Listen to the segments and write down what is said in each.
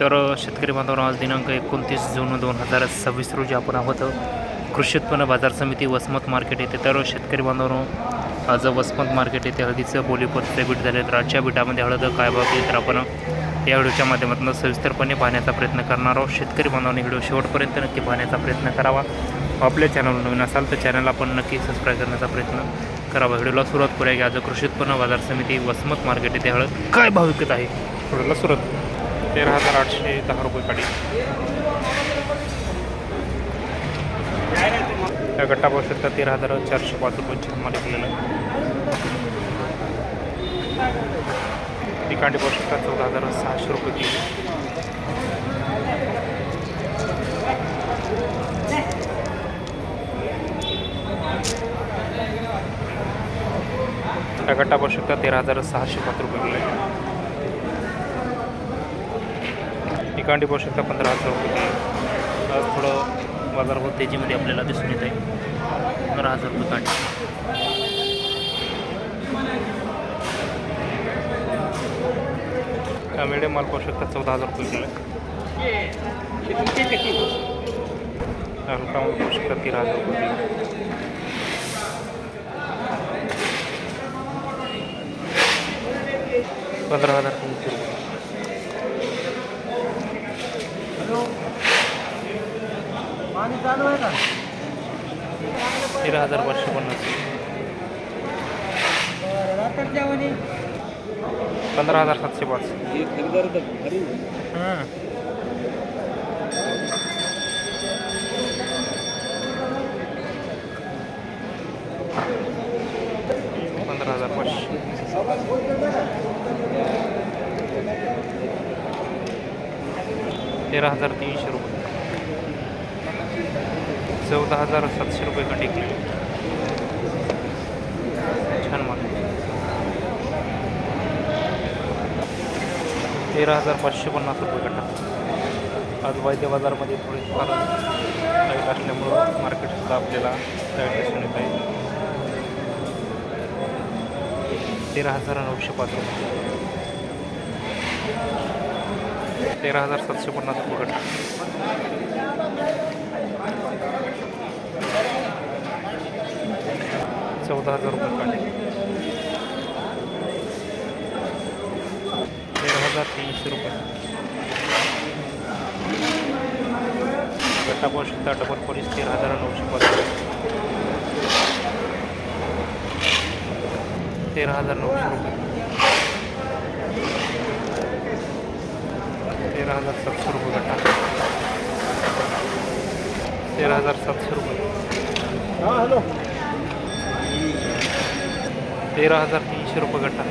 तर शेतकरी बांधवांनो, आज दिनांक 29 जून 2026 रोजी आपण आहोत कृषी उत्पन्न बाजार समिती वसमत मार्केट येथे. तर शेतकरी बांधवांनो, आज वसमत मार्केट येथे हळदीचं बोलीपतचे बीट झाले. तर आजच्या बीटामध्ये हळद काय भाव आहे तर आपण या व्हिडिओच्या माध्यमातून सविस्तरपणे पाहण्याचा प्रयत्न करणार आहोत. शेतकरी बांधवांनी व्हिडिओ शेवटपर्यंत नक्की पाहण्याचा प्रयत्न करावा. आपल्या चॅनलवर नवीन असाल तर चॅनलला आपण नक्की सबस्क्राईब करण्याचा प्रयत्न करावा. व्हिडिओला सुरुवात करूया की आज कृषी उत्पन्न बाजार समिती वसमत मार्केट येथे हळद काय भाव विकत आहे. व्हिडिओला सुरुवात. 13,810 रुपये काढी. या गट्टा पाहू शकता 13,405 रुपये छान विकलेलं आहे. ती कांडी पाहू शकता 14,600 रुपये किलो. या गट्टा पाहू शकता 13,605 रुपये किलो आहे. ही कांडी पाहू शकता 15,000 रुपये किलो. आज थोडं बाजारभाव तेजीमध्ये आपल्याला दिसून येत आहे. 15,000 रुपये कांडी. हा मिडियम माल पाहू शकता 14,000 रुपये किलो आहे. हलका माल पाहू शकता 13,000 रुपये किलो. ₹15,300 रुपये. 13,550. 15,705. ₹13,300 रुपये. 14,700 रुपये कांडी किलो. छान माल. 13,550 रुपये गट्टा. आज वैद्य बाजारमध्ये थोडीफार टाईट असल्यामुळं मार्केटसुद्धा आपल्याला टाईट दिसून येत आहे. 13,905 रुपये. 13,750 रुपये गट्टा. 14,000 रुपये कांडी. 13,300 रुपये. गट्टा पाहू शकता डबल पॉलिश 13,905 रुपये. 13,900 रुपये. 13,700 रुपये गट्टा. 13,700 रुपये. 13,300 रुपये गट्टा.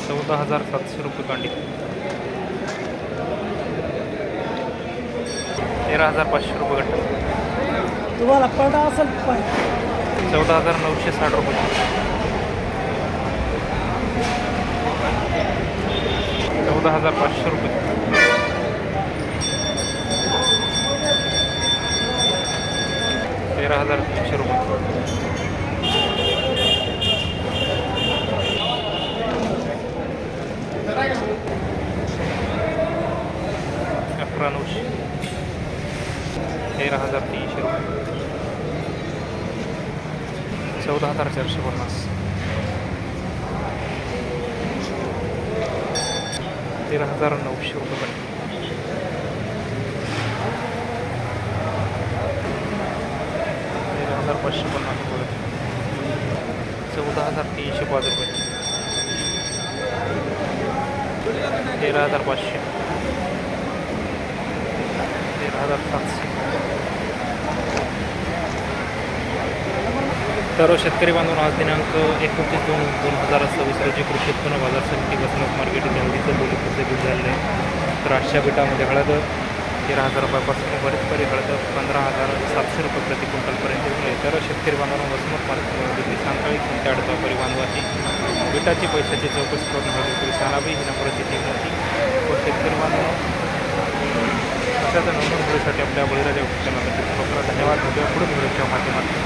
14,700 रुपये कांडी. 13,500 रुपये गट्टा. तुम्हाला पडा असेल 14,960 रुपये. 14,500 रुपये. 13,300 रुपये. 11,900. 13,300 रुपये. 14,450. 13,900 रुपये. 13,550 रुपये. 14,305 रुपये. 13,500. 13,700. तर शेतकरी बांधवांनो, आज दिनांक 29 जून 2026 रोजी कृषी उत्पन्न बाजार समिती वसमत मार्केट येथे हळदीचं बोलीपतचे बीट झालेलं आहे. तर आजच्या बीटामध्ये हळद 13,000 रुपयापासून बरेच बरी हळद 15,700 रुपये प्रति क्विंटलपर्यंत विकले. तर शेतकरी बांधवांनो, वसमत मार्केटमध्ये सांगताळी कोणत्या अडचणी बांधवाची बीटाची पैशाची चौकशी करून हळद विक्री सांगावी ही नंबरची टीम होती. व शेतकरी बांधवांनो, अशाच नवीन व्हिडिओसाठी आपल्या बळीराजा चॅनलला धन्यवाद. पुढील व्हिडिओच्या माध्यमातून